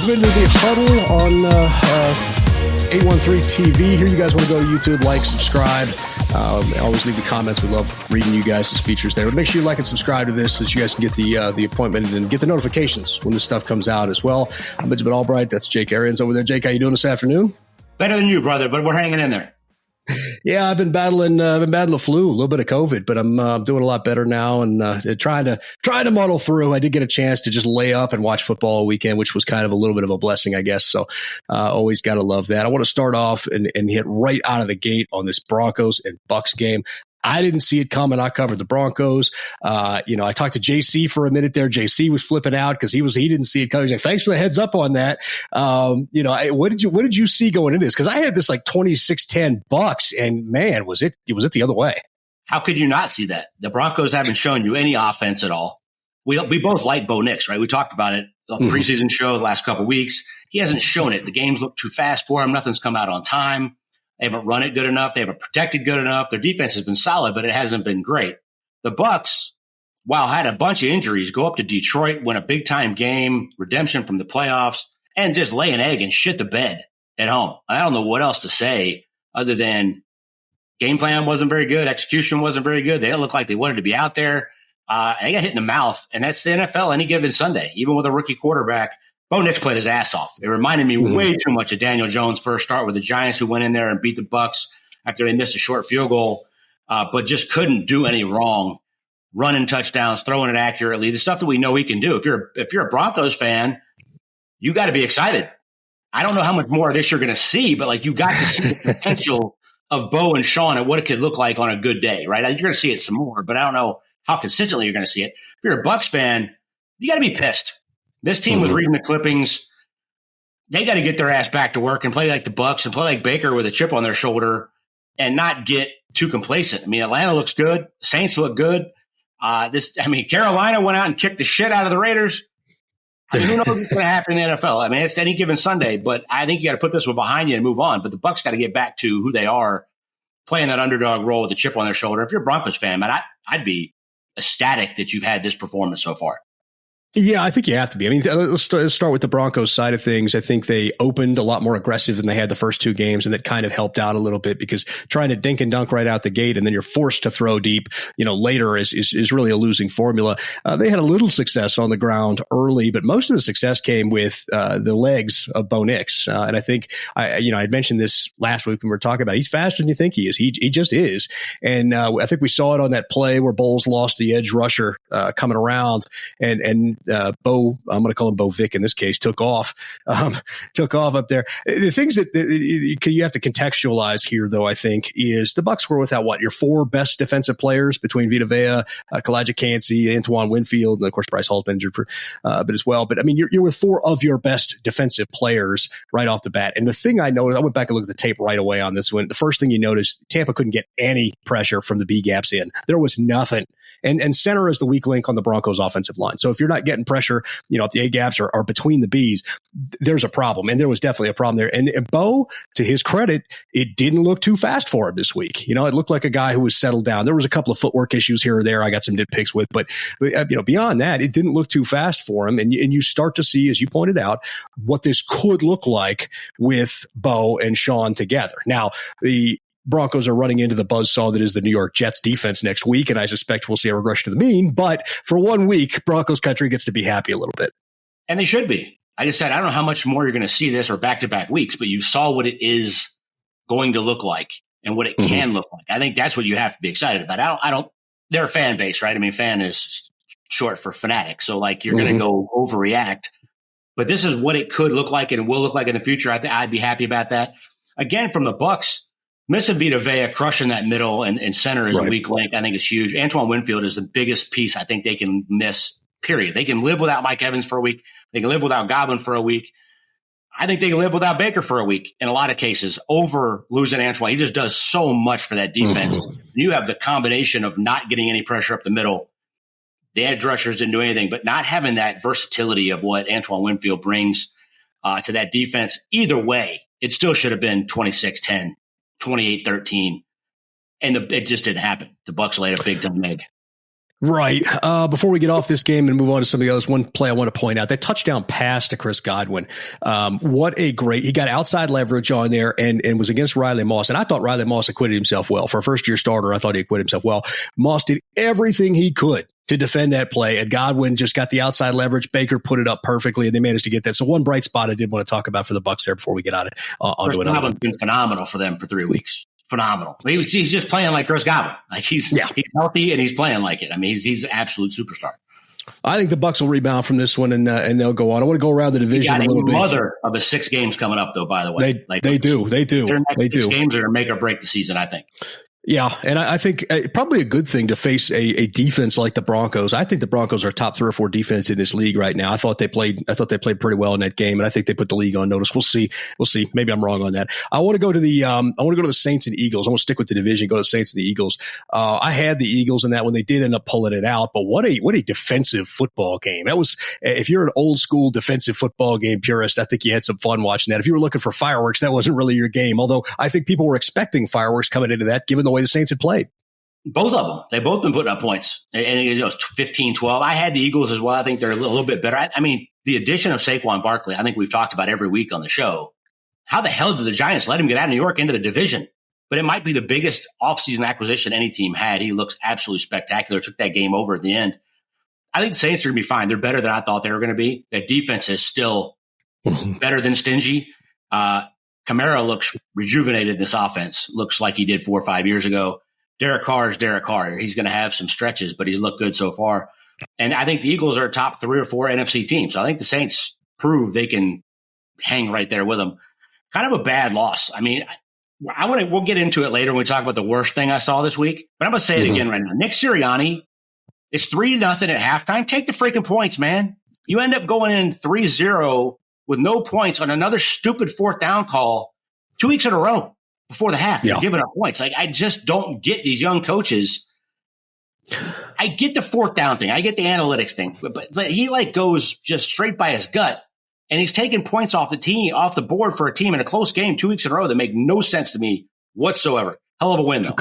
Welcome into the Huddle on 813 TV. Here you guys want to go to YouTube, like, subscribe. Always leave the comments. We love reading you guys' features there. But make sure you like and subscribe to this so that you guys can get the appointment and get the notifications when this stuff comes out as well. I'm Benjamin Allbright. That's Jake Arians over there. Jake, how you doing this afternoon? Better than you, brother, but we're hanging in there. Yeah, I've been battling the flu, a little bit of COVID, but I'm doing a lot better now and trying to muddle through. I did get a chance to just lay up and watch football all weekend, which was kind of a little bit of a blessing, I guess. So always got to love that. I want to start off and hit right out of the gate on this Broncos and Bucs game. I didn't see it coming. I covered the Broncos. I talked to JC for a minute there. JC was flipping out because he didn't see it coming. He's like, thanks for the heads up on that. What did you see going into this? Because I had this like 26-10 Bucs, and man, was it the other way. How could you not see that? The Broncos haven't shown you any offense at all. We both like Bo Nix, right? We talked about it on the preseason show the last couple of weeks. He hasn't shown it. The games look too fast for him. Nothing's come out on time. They haven't run it good enough. They haven't protected good enough. Their defense has been solid, but it hasn't been great. The Bucs, while had a bunch of injuries, go up to Detroit, win a big-time game, redemption from the playoffs, and just lay an egg and shit the bed at home. I don't know what else to say other than game plan wasn't very good. Execution wasn't very good. They didn't look like they wanted to be out there. They got hit in the mouth, and that's the NFL any given Sunday, even with a rookie quarterback. Bo Nix played his ass off. It reminded me way too much of Daniel Jones' first start with the Giants, who went in there and beat the Bucs after they missed a short field goal, but just couldn't do any wrong. Running touchdowns, throwing it accurately, the stuff that we know he can do. If you're a Broncos fan, you got to be excited. I don't know how much more of this you're going to see, but like you got to see the potential of Bo and Sean and what it could look like on a good day, right? You're going to see it some more, but I don't know how consistently you're going to see it. If you're a Bucs fan, you got to be pissed. This team was reading the clippings. They got to get their ass back to work and play like the Bucs and play like Baker with a chip on their shoulder and not get too complacent. I mean, Atlanta looks good. Saints look good. Carolina went out and kicked the shit out of the Raiders. I mean, who knows what's going to happen in the NFL? I mean, it's any given Sunday, but I think you got to put this one behind you and move on. But the Bucs got to get back to who they are, playing that underdog role with a chip on their shoulder. If you're a Broncos fan, man, I'd be ecstatic that you've had this performance so far. Yeah, I think you have to be. I mean, let's start with the Broncos side of things. I think they opened a lot more aggressive than they had the first two games, and that kind of helped out a little bit because trying to dink and dunk right out the gate and then you're forced to throw deep, later is really a losing formula. They had a little success on the ground early, but most of the success came with the legs of Bo Nix. And I think I mentioned this last week when we were talking about it. He's faster than you think he is. He just is. And I think we saw it on that play where Bowles lost the edge rusher coming around and Bo, I'm going to call him Bo Vic in this case, took off up there. The things that you have to contextualize here, though, I think, is the Bucs were without your four best defensive players between Vita Vea, Kalijah Kancey, Antoine Winfield, and of course Bryce Hall's been injured for a bit as well. But I mean, you're with four of your best defensive players right off the bat. And the thing I noticed, I went back and looked at the tape right away on this one. The first thing you noticed, Tampa couldn't get any pressure from the B gaps in. There was nothing. And center is the weak link on the Broncos offensive line. So if you're not getting pressure, if the A gaps are between the Bs, there's a problem. And there was definitely a problem there. And Bo, to his credit, it didn't look too fast for him this week. It looked like a guy who was settled down. There was a couple of footwork issues here or there I got some nitpicks with, but beyond that, it didn't look too fast for him. And you start to see, as you pointed out, what this could look like with Bo and Sean together. Now, the Broncos are running into the buzzsaw that is the New York Jets defense next week, and I suspect we'll see a regression to the mean. But for 1 week, Broncos country gets to be happy a little bit. And they should be. I just said, I don't know how much more you're going to see this or back-to-back weeks, but you saw what it is going to look like and what it can look like. I think that's what you have to be excited about. I don't they're a fan base, right? I mean, fan is short for fanatic. So you're going to go overreact. But this is what it could look like and will look like in the future. I'd be happy about that. Again, from the Bucs, missing Vita Vea, crushing that middle and center is a weak link, I think is huge. Antoine Winfield is the biggest piece I think they can miss, period. They can live without Mike Evans for a week. They can live without Godwin for a week. I think they can live without Baker for a week in a lot of cases over losing Antoine. He just does so much for that defense. You have the combination of not getting any pressure up the middle. The edge rushers didn't do anything, but not having that versatility of what Antoine Winfield brings to that defense. Either way, it still should have been 26-10. 28-13, and it just didn't happen. The Bucs laid a big time egg. Right. Before we get off this game and move on to some of the others, one play I want to point out, that touchdown pass to Chris Godwin. He got outside leverage on there and was against Riley Moss. And I thought Riley Moss acquitted himself well. For a first-year starter, I thought he acquitted himself well. Moss did everything he could to defend that play, and Godwin just got the outside leverage. Baker put it up perfectly, and they managed to get that. So one bright spot I did want to talk about for the Bucs there before we get on onto another one. Been phenomenal for them for 3 weeks. Phenomenal. He's just playing like Chris Godwin. Like he's healthy and he's playing like it. I mean, he's an absolute superstar. I think the Bucs will rebound from this one and they'll go on. I want to go around the division a little bit. Mother of the 6 games coming up, though. By the way, they do. Their next 6 games are going to make or break the season, I think. Yeah, and I think probably a good thing to face a defense like the Broncos. I think the Broncos are top 3 or 4 defense in this league right now. I thought they played pretty well in that game, and I think they put the league on notice. We'll see. Maybe I'm wrong on that. I want to go to the Saints and Eagles. I want to stick with the division. Go to the Saints and the Eagles. I had the Eagles in that one. They did end up pulling it out, but what a defensive football game that was. If you're an old school defensive football game purist, I think you had some fun watching that. If you were looking for fireworks, that wasn't really your game. Although I think people were expecting fireworks coming into that, given the way the Saints had played. Both of them. They've both been putting up points. And it was 15-12. I had the Eagles as well. I think they're a little bit better. I mean, the addition of Saquon Barkley, I think we've talked about every week on the show. How the hell did the Giants let him get out of New York into the division? But it might be the biggest offseason acquisition any team had. He looks absolutely spectacular. Took that game over at the end. I think the Saints are going to be fine. They're better than I thought they were going to be. That defense is still better than stingy. Kamara looks rejuvenated in this offense. Looks like he did 4 or 5 years ago. Derek Carr is Derek Carr. He's going to have some stretches, but he's looked good so far. And I think the Eagles are a top 3 or 4 NFC teams. So I think the Saints prove they can hang right there with them. Kind of a bad loss. I mean, we'll get into it later when we talk about the worst thing I saw this week, but I'm going to say it again right now. Nick Sirianni is 3-0 at halftime. Take the freaking points, man. You end up going in 3-0 with no points on another stupid 4th down call 2 weeks in a row. Before the half, they're giving up points. Like, I just don't get these young coaches. I get the 4th down thing. I get the analytics thing. But he, goes just straight by his gut. And he's taking points off the board for a team in a close game 2 weeks in a row that make no sense to me whatsoever. Hell of a win, though.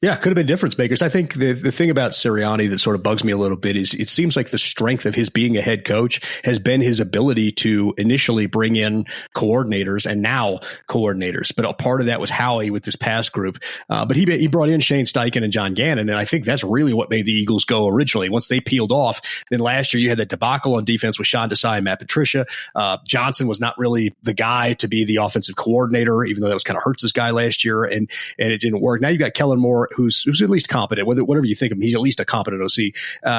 Yeah, it could have been difference makers. I think the thing about Sirianni that sort of bugs me a little bit is it seems like the strength of his being a head coach has been his ability to initially bring in coordinators and now coordinators. But a part of that was Howie with this past group. But he brought in Shane Steichen and John Gannon, and I think that's really what made the Eagles go originally. Once they peeled off, then last year you had that debacle on defense with Sean Desai and Matt Patricia. Johnson was not really the guy to be the offensive coordinator, even though that was kind of Hurts' guy last year, and it didn't work. Now you've got Kellen Moore, who's at least competent, whatever you think of him, he's at least a competent OC.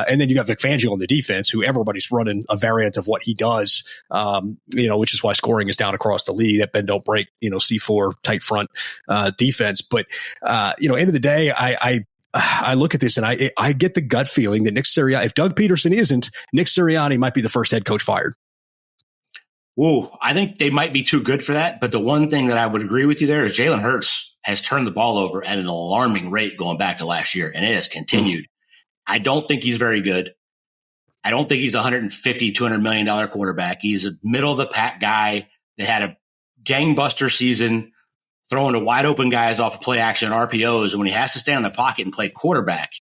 And then you got Vic Fangio on the defense, who everybody's running a variant of what he does, which is why scoring is down across the league. That bend don't break, C4 tight front defense. But end of the day, I look at this and I get the gut feeling that Nick Sirianni, if Doug Peterson isn't, Nick Sirianni might be the first head coach fired. Whoa, I think they might be too good for that. But the one thing that I would agree with you there is Jalen Hurts has turned the ball over at an alarming rate going back to last year, and it has continued. I don't think he's very good. I don't think he's a $150, $200 million quarterback. He's a middle-of-the-pack guy that had a gangbuster season, throwing to wide-open guys off of play action and RPOs, and when he has to stay in the pocket and play quarterback,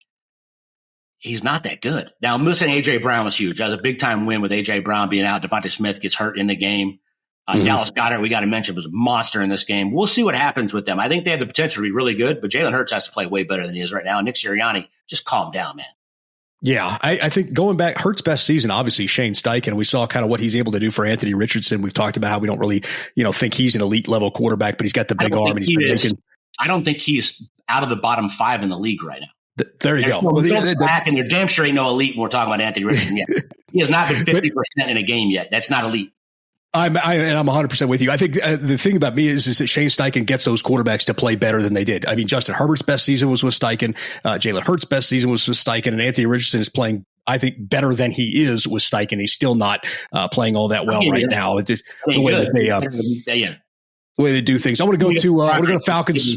he's not that good. Now, missing A.J. Brown was huge. That was a big-time win with A.J. Brown being out. Devontae Smith gets hurt in the game. Dallas Goedert, we got to mention, was a monster in this game. We'll see what happens with them. I think they have the potential to be really good, but Jalen Hurts has to play way better than he is right now. Nick Sirianni, just calm down, man. Yeah, I think going back, Hurts' best season, obviously Shane Steichen. We saw kind of what he's able to do for Anthony Richardson. We've talked about how we don't really, think he's an elite level quarterback, but he's got the big arm and he's been making. I don't think he's out of the bottom 5 in the league right now. There you go. And they're damn sure ain't no elite when we're talking about Anthony Richardson yet. He has not been 50% in a game yet. That's not elite. I'm 100% with you. I think the thing about me is that Shane Steichen gets those quarterbacks to play better than they did. I mean, Justin Herbert's best season was with Steichen. Jalen Hurts' best season was with Steichen, and Anthony Richardson is playing, I think, better than he is with Steichen. He's still not playing all that well right now. It's just the way that the way they do things. I want to go to Falcons.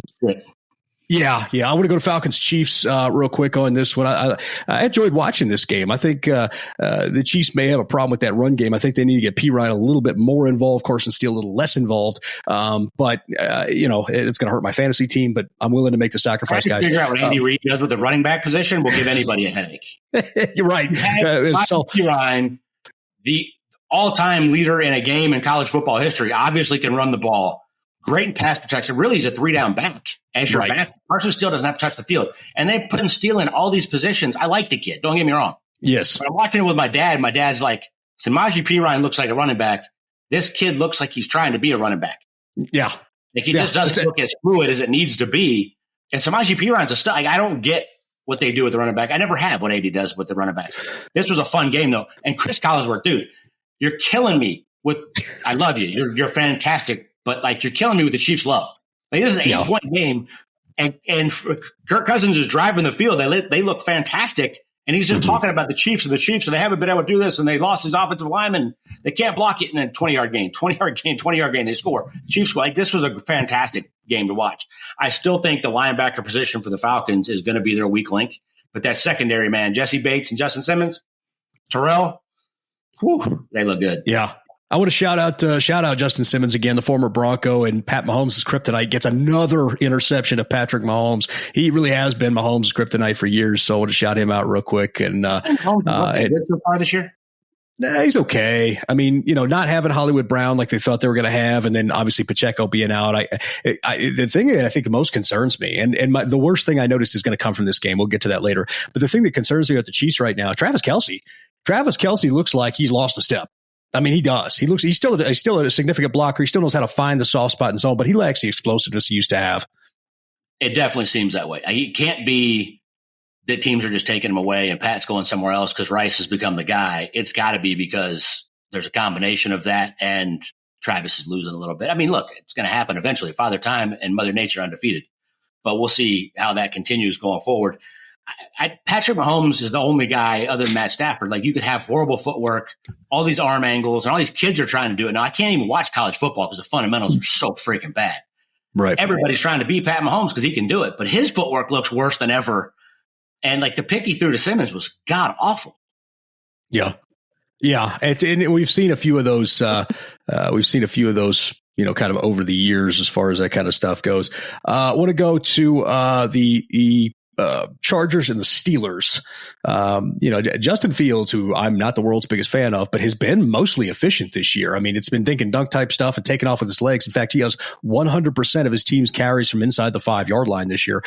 Yeah. I want to go to Falcons Chiefs real quick on this one. I enjoyed watching this game. I think the Chiefs may have a problem with that run game. I think they need to get P. Ryan a little bit more involved, Carson Steele a little less involved. But it's going to hurt my fantasy team, but I'm willing to make the sacrifice, guys. Figure out what Andy Reid does with the running back position will give anybody a headache. You're right. P. Ryan, the all-time leader in a game in college football history, obviously can run the ball. Great in pass protection. Really, he's a 3-down back. As your back, Carson Steele doesn't have to touch the field. And they put Steele in all these positions. I like the kid. Don't get me wrong. Yes. But I'm watching it with my dad. My dad's like, Samaje Perine looks like a running back. This kid looks like he's trying to be a running back. Yeah. Like he just doesn't look as fluid as it needs to be. And Samaje Perine's a stud. I don't get what they do with the running back. I never have what AD does with the running backs. This was a fun game, though. And Chris Collinsworth, dude, you're killing me with – I love you. You're fantastic. But, like, you're killing me with the Chiefs' love. Like, this is an 8-point game, and Kirk Cousins is driving the field. They look fantastic, and he's just talking about the Chiefs, and they haven't been able to do this, and they lost his offensive lineman. They can't block it, and then 20-yard gain, 20-yard gain, they score. Chiefs, like, this was a fantastic game to watch. I still think the linebacker position for the Falcons is going to be their weak link, but that secondary, man, Jesse Bates and Justin Simmons, Terrell, they look good. Yeah. I want to shout out Justin Simmons again, the former Bronco, and Pat Mahomes' kryptonite gets another interception of Patrick Mahomes. He really has been Mahomes' kryptonite for years, so I want to shout him out real quick. And so far this year, he's okay. I mean, not having Hollywood Brown like they thought they were going to have, and then obviously Pacheco being out. The thing that I think the most concerns me, and the worst thing I noticed is going to come from this game. We'll get to that later. But the thing that concerns me about the Chiefs right now, Travis Kelce looks like he's lost a step. I mean, he does. He's still a significant blocker. He still knows how to find the soft spot and so on, but he lacks the explosiveness he used to have. It definitely seems that way. He can't be that teams are just taking him away and Pat's going somewhere else because Rice has become the guy. It's got to be because there's a combination of that and Travis is losing a little bit. I mean, look, it's going to happen eventually. Father Time and Mother Nature undefeated. But we'll see how that continues going forward. Patrick Mahomes is the only guy other than Matt Stafford. Like, you could have horrible footwork, all these arm angles, and all these kids are trying to do it. Now, I can't even watch college football because the fundamentals are so freaking bad. Right. Everybody's trying to beat Pat Mahomes because he can do it, but his footwork looks worse than ever. And, like, the pick he threw to Simmons was god awful. Yeah. Yeah. And we've seen a few of those, kind of over the years as far as that kind of stuff goes. I want to go to the Chargers and the Steelers. Justin Fields, who I'm not the world's biggest fan of, but has been mostly efficient this year. I mean, it's been dink and dunk type stuff and taken off with his legs. In fact, he has 100% of his team's carries from inside the 5-yard line this year.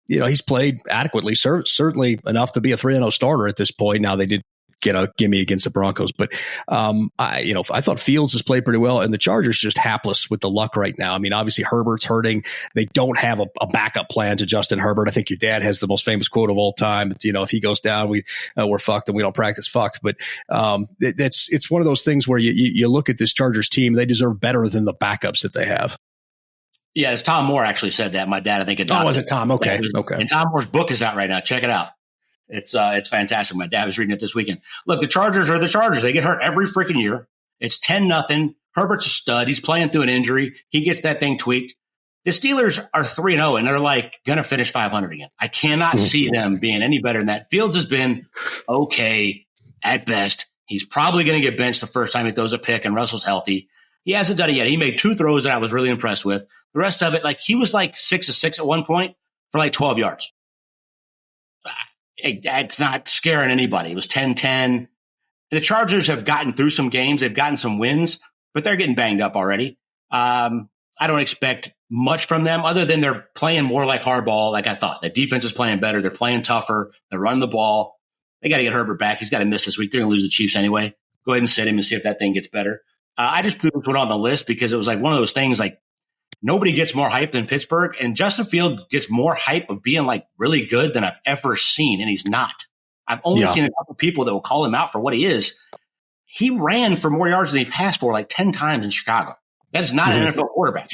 He's played adequately, certainly enough to be a 3-0 starter at this point. Now, they did get a gimme against the Broncos, but I thought Fields has played pretty well, and the Chargers just hapless with the luck right now. I mean, obviously Herbert's hurting. They don't have a backup plan to Justin Herbert. I think your dad has the most famous quote of all time. It's, if he goes down, we're fucked and we don't practice fucked. But it's one of those things where you look at this Chargers team, they deserve better than the backups that they have. Yeah, Tom Moore actually said that. My dad, I think. Oh, was it Tom? Okay. Okay. And Tom Moore's book is out right now. Check it out. It's fantastic. My dad was reading it this weekend. Look, the Chargers are the Chargers. They get hurt every freaking year. It's 10-0. Herbert's a stud. He's playing through an injury. He gets that thing tweaked. The Steelers are 3-0, and they're like going to finish 500 again. I cannot see them being any better than that. Fields has been okay at best. He's probably going to get benched the first time he throws a pick, and Russell's healthy. He hasn't done it yet. He made 2 throws that I was really impressed with. The rest of it, like, he was like 6 of 6 at one point for like 12 yards. It's not scaring anybody. It was 10-10. The Chargers have gotten through some games. They've gotten some wins, but they're getting banged up already. I don't expect much from them other than they're playing more like hardball, like I thought. The defense is playing better. They're playing tougher. They're running the ball. They got to get Herbert back. He's got to miss this week. They're going to lose the Chiefs anyway. Go ahead and sit him and see if that thing gets better. I just put it on the list because it was like one of those things, like, nobody gets more hype than Pittsburgh, and Justin Fields gets more hype of being like really good than I've ever seen, and he's not. I've only seen a couple of people that will call him out for what he is. He ran for more yards than he passed for like 10 times in Chicago. That is not an NFL quarterback.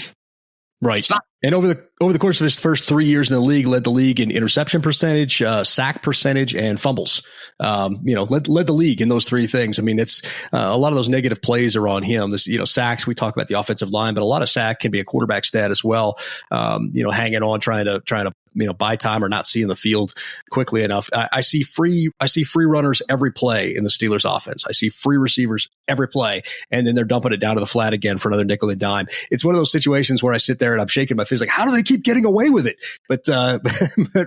Right. It's not. And over the course of his first 3 years in the league, led the league in interception percentage, sack percentage, and fumbles. Led the league in those three things. I mean, it's a lot of those negative plays are on him. This, sacks. We talk about the offensive line, but a lot of sack can be a quarterback stat as well. Hanging on, trying to buy time or not seeing the field quickly enough. I see free runners every play in the Steelers offense. I see free receivers every play, and then they're dumping it down to the flat again for another nickel and dime. It's one of those situations where I sit there and I'm shaking my fist like, how do they keep getting away with it? But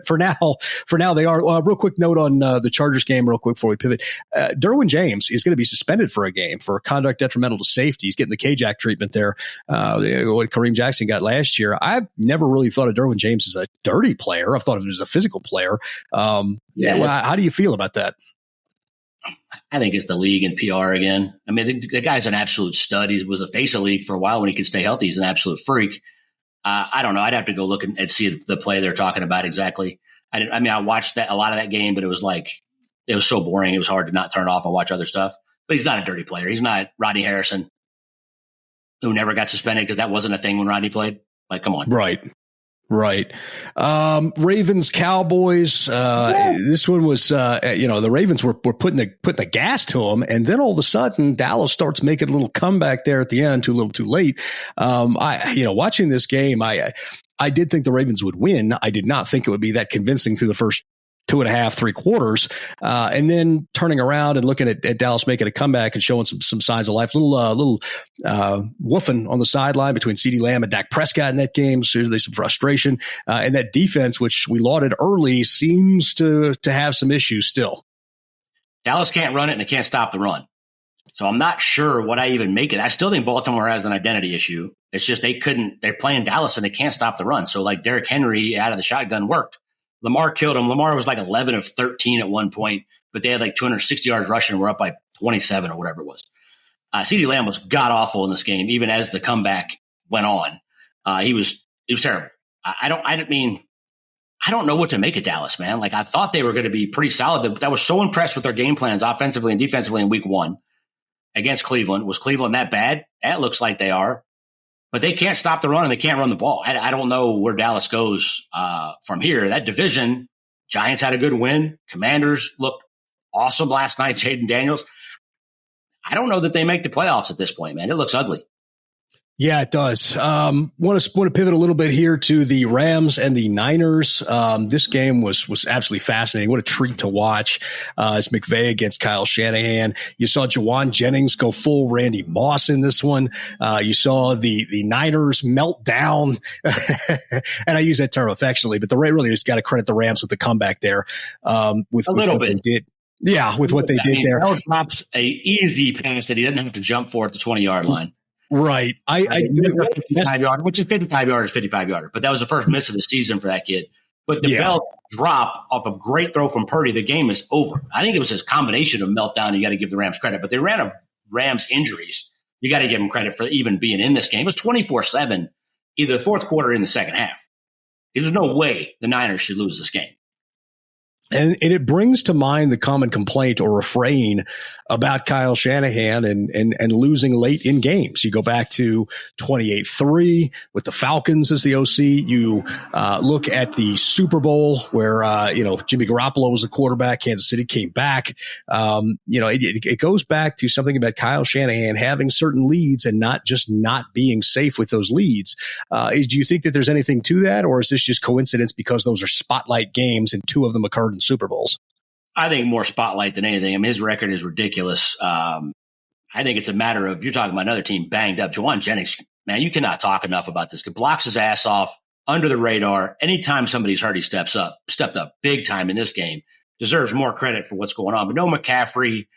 for now they are. Real quick note on the Chargers game, real quick before we pivot. Derwin James is going to be suspended for a game for conduct detrimental to safety. He's getting the K-Jack treatment there, what Kareem Jackson got last year. I've never really thought of Derwin James as a dirty player. I've thought of him as a physical player. How do you feel about that? I think it's the league and PR again. I mean, the guy's an absolute stud. He was the face of the league for a while when he could stay healthy. He's an absolute freak. I don't know. I'd have to go look and see the play they're talking about exactly. I watched a lot of that game, but it was so boring. It was hard to not turn it off and watch other stuff. But he's not a dirty player. He's not Rodney Harrison, who never got suspended because that wasn't a thing when Rodney played. Like, come on. Right. Ravens, Cowboys. This one was, the Ravens were putting the gas to them. And then all of a sudden Dallas starts making a little comeback there at the end, too little too late. Watching this game, I did think the Ravens would win. I did not think it would be that convincing through the first 2.5, 3 quarters. And then turning around and looking at Dallas making a comeback and showing some signs of life. Little woofing on the sideline between CeeDee Lamb and Dak Prescott in that game. So there's some frustration. And that defense, which we lauded early, seems to have some issues still. Dallas can't run it and they can't stop the run. So I'm not sure what I even make it. I still think Baltimore has an identity issue. It's just they're playing Dallas and they can't stop the run. So like Derrick Henry out of the shotgun worked. Lamar killed him. Lamar was like 11 of 13 at one point, but they had like 260 yards rushing and were up by 27 or whatever it was. CeeDee Lamb was god awful in this game, even as the comeback went on. He was terrible. I don't know what to make of Dallas, man. Like I thought they were going to be pretty solid. I was so impressed with their game plans offensively and defensively in week 1 against Cleveland. Was Cleveland that bad? That looks like they are. But they can't stop the run and they can't run the ball. I don't know where Dallas goes from here. That division, Giants had a good win. Commanders looked awesome last night. Jaden Daniels. I don't know that they make the playoffs at this point, man. It looks ugly. Yeah, it does. Want to pivot a little bit here to the Rams and the Niners. This game was absolutely fascinating. What a treat to watch. It's McVay against Kyle Shanahan. You saw Jawan Jennings go full Randy Moss in this one. You saw the Niners melt down. And I use that term affectionately, but really just got to credit the Rams with the comeback there. With what they did. Yeah, with what they did there. Bell drops a easy pass that he didn't have to jump for at the 20-yard line. Right. Which is 55 yards, 55 yarder. But that was the first miss of the season for that kid. But the Bell drop off a great throw from Purdy, the game is over. I think it was a combination of meltdown. You got to give the Rams credit. But they ran a Rams injuries. You got to give them credit for even being in this game. It was 24-7, either the fourth quarter or in the second half. There's no way the Niners should lose this game. And it brings to mind the common complaint or refrain about Kyle Shanahan and losing late in games. You go back to 28-3 with the Falcons as the OC. You look at the Super Bowl where, Jimmy Garoppolo was the quarterback. Kansas City came back. It goes back to something about Kyle Shanahan having certain leads and not being safe with those leads. Do you think that there's anything to that, or is this just coincidence because those are spotlight games and 2 of them occurred in Super Bowls? I think more spotlight than anything. I mean, his record is ridiculous. I think it's a matter of, you're talking about another team banged up. Jawan Jennings, man, you cannot talk enough about this. He blocks his ass off under the radar. Anytime somebody's hurt, he stepped up big time in this game. Deserves more credit for what's going on. But no McCaffrey,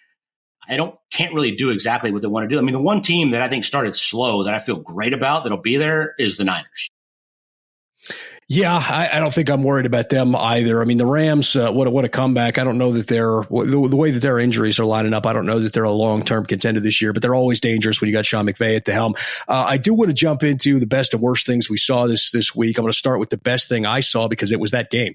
can't really do exactly what they want to do. I mean, the one team that I think started slow that I feel great about that'll be there is the Niners. Yeah, I don't think I'm worried about them either. I mean, the Rams, what a comeback. I don't know that the way that their injuries are lining up, I don't know that they're a long-term contender this year, but they're always dangerous when you got Sean McVay at the helm. I do want to jump into the best and worst things we saw this week. I'm going to start with the best thing I saw because it was that game.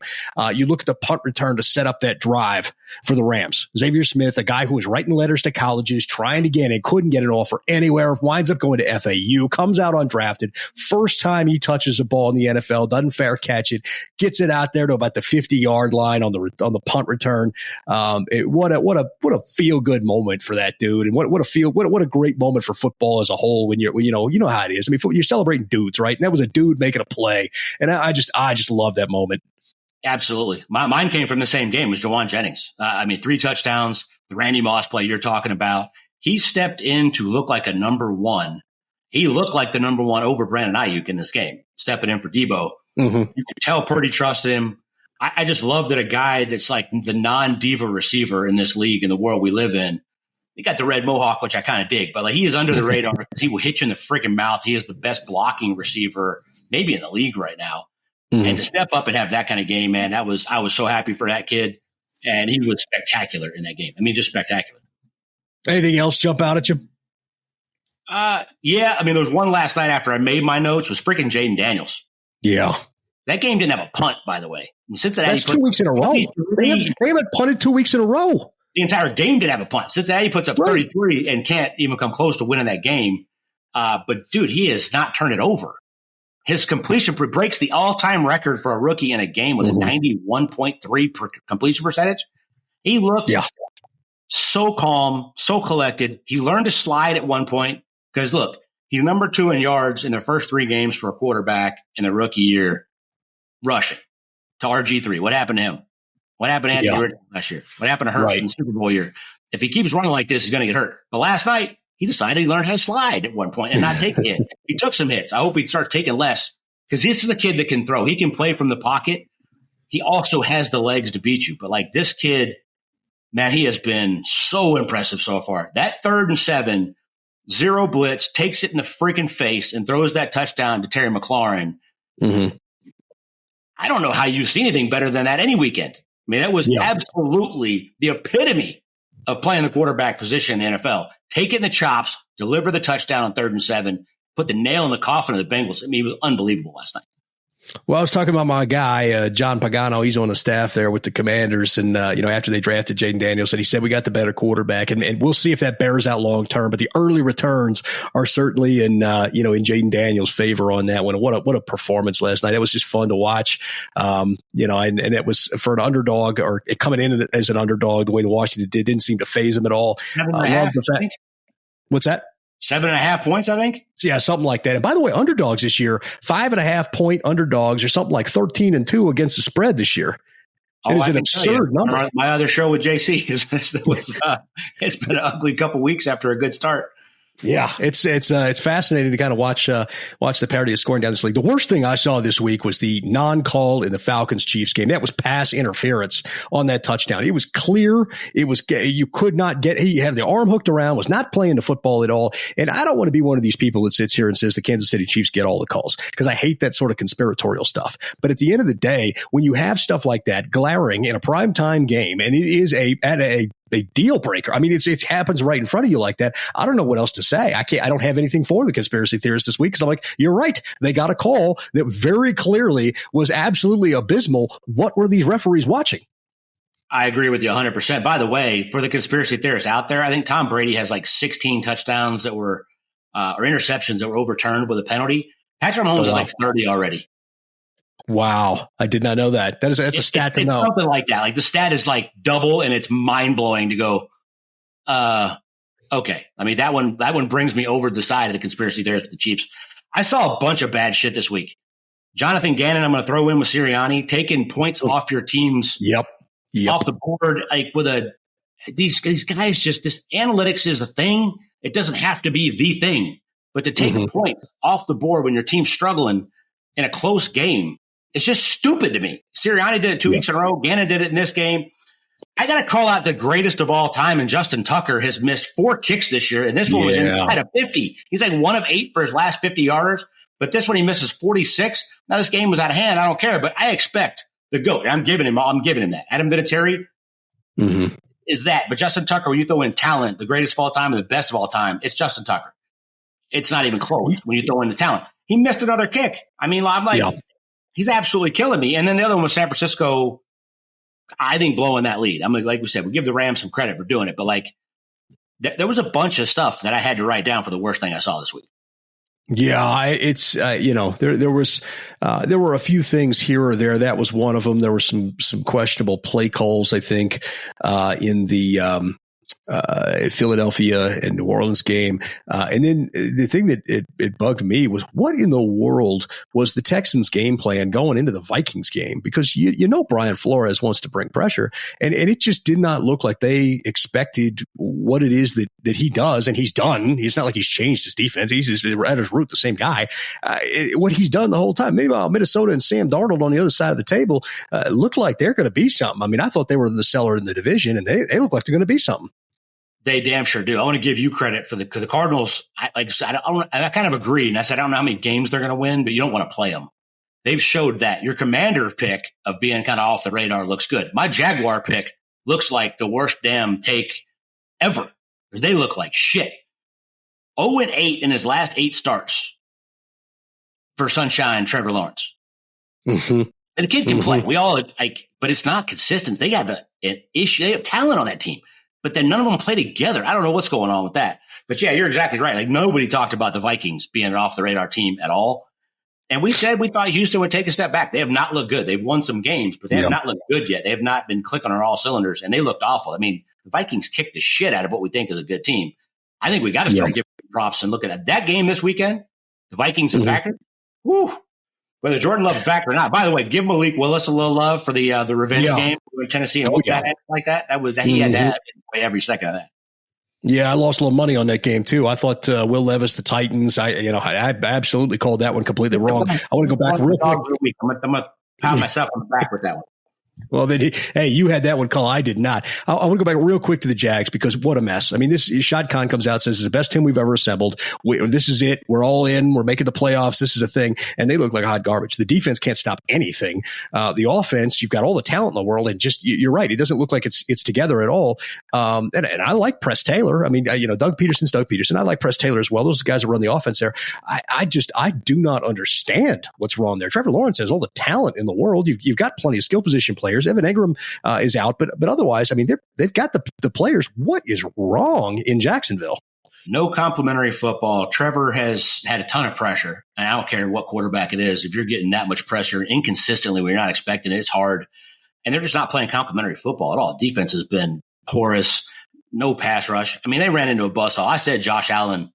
You look at the punt return to set up that drive for the Rams. Xavier Smith, a guy who was writing letters to colleges, trying to get it, couldn't get an offer anywhere, winds up going to FAU, comes out undrafted. First time he touches a ball in the NFL, doesn't fair catch it, gets it out there to about the 50-yard line on the punt return. What a feel good moment for that dude, and what a great moment for football as a whole. When you know how it is. I mean, you're celebrating dudes, right? And that was a dude making a play, and I just love that moment. Absolutely, mine came from the same game as Jawan Jennings. 3 touchdowns. The Randy Moss play you're talking about. He stepped in to look like a number one. He looked like the number one over Brandon Ayuk in this game, stepping in for Debo. Mm-hmm. You could tell Purdy trusted him. I just love that a guy that's like the non-diva receiver in this league, in the world we live in, he got the red mohawk, which I kind of dig, but like he is under the radar because he will hit you in the freaking mouth. He is the best blocking receiver maybe in the league right now. Mm-hmm. And to step up and have that kind of game, man, I was so happy for that kid. And he was spectacular in that game. I mean, just spectacular. Anything else jump out at you? Yeah. There was one last night after I made my notes was freaking Jaden Daniels. Yeah. That game didn't have a punt, by the way. Cincinnati. That's 2 weeks in a row. They haven't punted 2 weeks in a row. The entire game didn't have a punt. Cincinnati puts up 33 and can't even come close to winning that game. But, dude, he has not turned it over. His completion breaks the all-time record for a rookie in a game with a 91.3 completion percentage. He looked so calm, so collected. He learned to slide at one point because, look, he's number 2 in yards in their first 3 games for a quarterback in the rookie year rushing to RG3. What happened to him? What happened to Anthony Richardson last year? What happened to Hurts in the Super Bowl year? If he keeps running like this, he's going to get hurt. But last night, he decided he learned how to slide at one point and not take a hit. He took some hits. I hope he'd start taking less because this is a kid that can throw. He can play from the pocket. He also has the legs to beat you. But like this kid, man, he has been so impressive so far. That 3rd and 7, 0 blitz, takes it in the freaking face and throws that touchdown to Terry McLaurin. Mm-hmm. I don't know how you see anything better than that any weekend. I mean, that was absolutely the epitome of playing the quarterback position in the NFL. Take it in the chops, deliver the touchdown on 3rd and 7, put the nail in the coffin of the Bengals. I mean, it was unbelievable last night. Well, I was talking about my guy, John Pagano. He's on the staff there with the Commanders. And, after they drafted Jaden Daniels, and he said, we got the better quarterback. And we'll see if that bears out long term. But the early returns are certainly in Jaden Daniels' favor on that one. What a performance last night. It was just fun to watch. And it was for an underdog or coming in as an underdog, the way the Washington didn't seem to phase him at all. What's that? 7.5 points, I think. Yeah, something like that. And by the way, underdogs this year, 5.5 point underdogs or something like 13-2 against the spread this year. It is an absurd number. My other show with JC it's been an ugly couple weeks after a good start. Yeah, it's fascinating to kind of watch the parity of scoring down this league. The worst thing I saw this week was the non-call in the Falcons-Chiefs game. That was pass interference on that touchdown. It was clear. You could not get. He had the arm hooked around. Was not playing the football at all. And I don't want to be one of these people that sits here and says the Kansas City Chiefs get all the calls because I hate that sort of conspiratorial stuff. But at the end of the day, when you have stuff like that glaring in a primetime game, and it is a deal breaker. I mean, it happens right in front of you like that. I don't know what else to say. I don't have anything for the conspiracy theorists this week because I'm like, you're right. They got a call that very clearly was absolutely abysmal. What were these referees watching? I agree with you 100%. By the way, for the conspiracy theorists out there, I think Tom Brady has like 16 touchdowns that were or interceptions that were overturned with a penalty. Patrick Mahomes is like 30 already. Wow. I did not know that. That's a stat to know. It's something like that. Like the stat is like double and it's mind blowing to go, okay. I mean, that one brings me over the side of the conspiracy theorists with the Chiefs. I saw a bunch of bad shit this week. Jonathan Gannon, I'm going to throw in with Sirianni, taking points off your teams off the board. Like these guys this analytics is a thing. It doesn't have to be the thing, but to take points off the board when your team's struggling in a close game, it's just stupid to me. Sirianni did it 2 weeks in a row. Gannon did it in this game. I got to call out the greatest of all time, and Justin Tucker has missed 4 kicks this year, and this one was inside of 50. He's like 1 of 8 for his last 50 yarders, But this one, he misses 46. Now, this game was out of hand. I don't care, but I expect the GOAT. I'm giving him that. Adam Vinatieri is that. But Justin Tucker, when you throw in talent, the greatest of all time and the best of all time, it's Justin Tucker. It's not even close when you throw in the talent. He missed another kick. I mean, I'm like, he's absolutely killing me. And then the other one was San Francisco, I think, blowing that lead. I mean, like we said, we give the Rams some credit for doing it, but like there was a bunch of stuff that I had to write down for the worst thing I saw this week. Yeah, it's there were a few things here or there. That was one of them. There were some questionable play calls, I think, in the Philadelphia and New Orleans game. And then the thing that it bugged me was, what in the world was the Texans game plan going into the Vikings game? Because Brian Flores wants to bring pressure, and it just did not look like they expected what it is that he does, and he's done. He's not like he's changed his defense. He's just at his root the same guy. What he's done the whole time. Meanwhile, Minnesota and Sam Darnold on the other side of the table looked like they're going to be something. I mean, I thought they were the seller in the division, and they look like they're going to be something. They damn sure do. I want to give you credit for the Cardinals. I kind of agree. And I said, I don't know how many games they're going to win, but you don't want to play them. They've showed that your Commander pick of being kind of off the radar looks good. My Jaguar pick looks like the worst damn take ever. They look like shit. 0-8 in his last 8 starts for Sunshine Trevor Lawrence. Mm-hmm. And the kid can play. We all but it's not consistent. They have an issue. They have talent on that team. But then none of them play together. I don't know what's going on with that. But yeah, you're exactly right. Like, nobody talked about the Vikings being an off the radar team at all. And we said we thought Houston would take a step back. They have not looked good. They've won some games, but they have not looked good yet. They have not been clicking on all cylinders, and they looked awful. I mean, the Vikings kicked the shit out of what we think is a good team. I think we got to start giving props and looking at that game this weekend. The Vikings and Packers. Woo! Whether Jordan Love's back or not. By the way, give Malik Willis a little love for the revenge game with Tennessee and like that. He had to have every second of that. Yeah, I lost a little money on that game too. I thought Will Levis, the Titans. I absolutely called that one completely wrong. I want to go back real quick. I'm going to pound myself on the back with that one. Well, then, hey, you had that one call. I did not. I want to go back real quick to the Jags, because what a mess. I mean, this Shad Khan comes out, says it's the best team we've ever assembled. This is it. We're all in. We're making the playoffs. This is a thing. And they look like hot garbage. The defense can't stop anything. The offense, you've got all the talent in the world, and just, you're right. It doesn't look like it's together at all. And I like Press Taylor. I mean, Doug Peterson's Doug Peterson. I like Press Taylor as well. Those guys that run the offense there. I do not understand what's wrong there. Trevor Lawrence has all the talent in the world. You've got plenty of skill position players. Evan Engram is out, but otherwise, I mean, they've got the players. What is wrong in Jacksonville? No complimentary football. Trevor has had a ton of pressure, and I don't care what quarterback it is. If you're getting that much pressure inconsistently when you're not expecting it, it's hard. And they're just not playing complimentary football at all. Defense has been porous, no pass rush. I mean, they ran into a buzzsaw. I said Josh Allen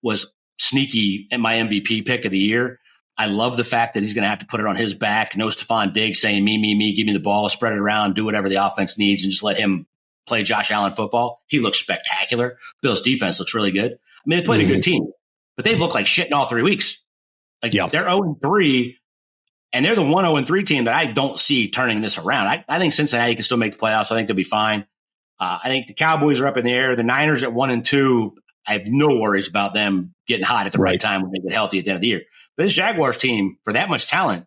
was sneaky in my MVP pick of the year. I love the fact that he's going to have to put it on his back. No Stephon Diggs saying, me, give me the ball, spread it around, do whatever the offense needs, and just let him play Josh Allen football. He looks spectacular. Bill's defense looks really good. I mean, they played a good team, but they've looked like shit in all 3 weeks. They're 0-3, and they're the 1-0-3 team that I don't see turning this around. I think Cincinnati can still make the playoffs. I think they'll be fine. I think the Cowboys are up in the air. The Niners at 1-2, I have no worries about them getting hot at the right time when they get healthy at the end of the year. But this Jaguars team, for that much talent,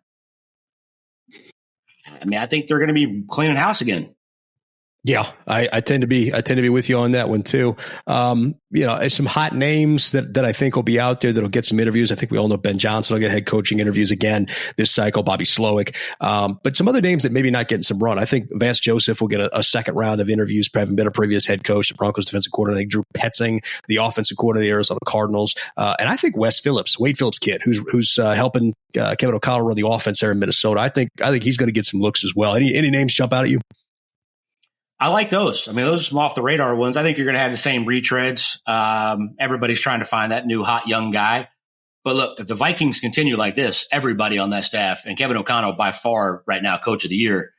I mean, I think they're going to be cleaning house again. Yeah, I tend to be with you on that one too. Some hot names that I think will be out there that'll get some interviews. I think we all know Ben Johnson will get head coaching interviews again this cycle. Bobby Slowick, but some other names that maybe not getting some run. I think Vance Joseph will get a second round of interviews. Having been a previous head coach, the Broncos defensive coordinator. I think Drew Petzing, the offensive coordinator of the Arizona Cardinals, and I think Wade Phillips kid, who's helping Kevin O'Connell run the offense there in Minnesota. I think he's going to get some looks as well. Any names jump out at you? I like those. I mean, those are some off the radar ones. I think you're going to have the same retreads. Everybody's trying to find that new hot young guy. But look, if the Vikings continue like this, everybody on that staff, and Kevin O'Connell by far right now coach of the year,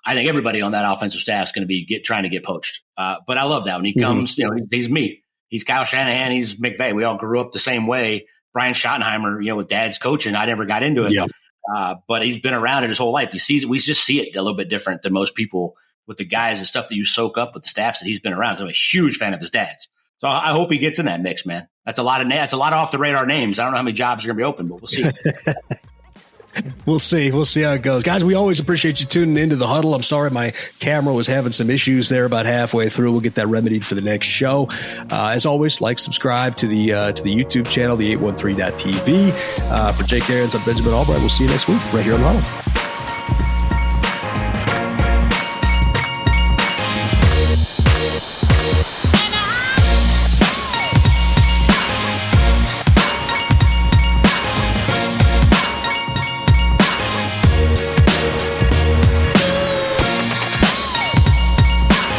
I think everybody on that offensive staff is going to be trying to get poached. But I love that when he comes. He's me. He's Kyle Shanahan. He's McVay. We all grew up the same way. Brian Schottenheimer, with Dad's coaching, I never got into it. Yeah. But he's been around it his whole life. He sees it. We just see it a little bit different than most people with the guys and stuff that you soak up with the staffs that he's been around. I'm a huge fan of his dad's. So I hope he gets in that mix, man. That's a lot of off the radar names. I don't know how many jobs are going to be open, but we'll see. We'll see. We'll see how it goes. Guys, we always appreciate you tuning into the Huddle. I'm sorry my camera was having some issues there about halfway through. We'll get that remedied for the next show. As always, subscribe to the YouTube channel, the 813.tv. For Jake Arians, I'm Benjamin Allbright. We'll see you next week right here on the Huddle.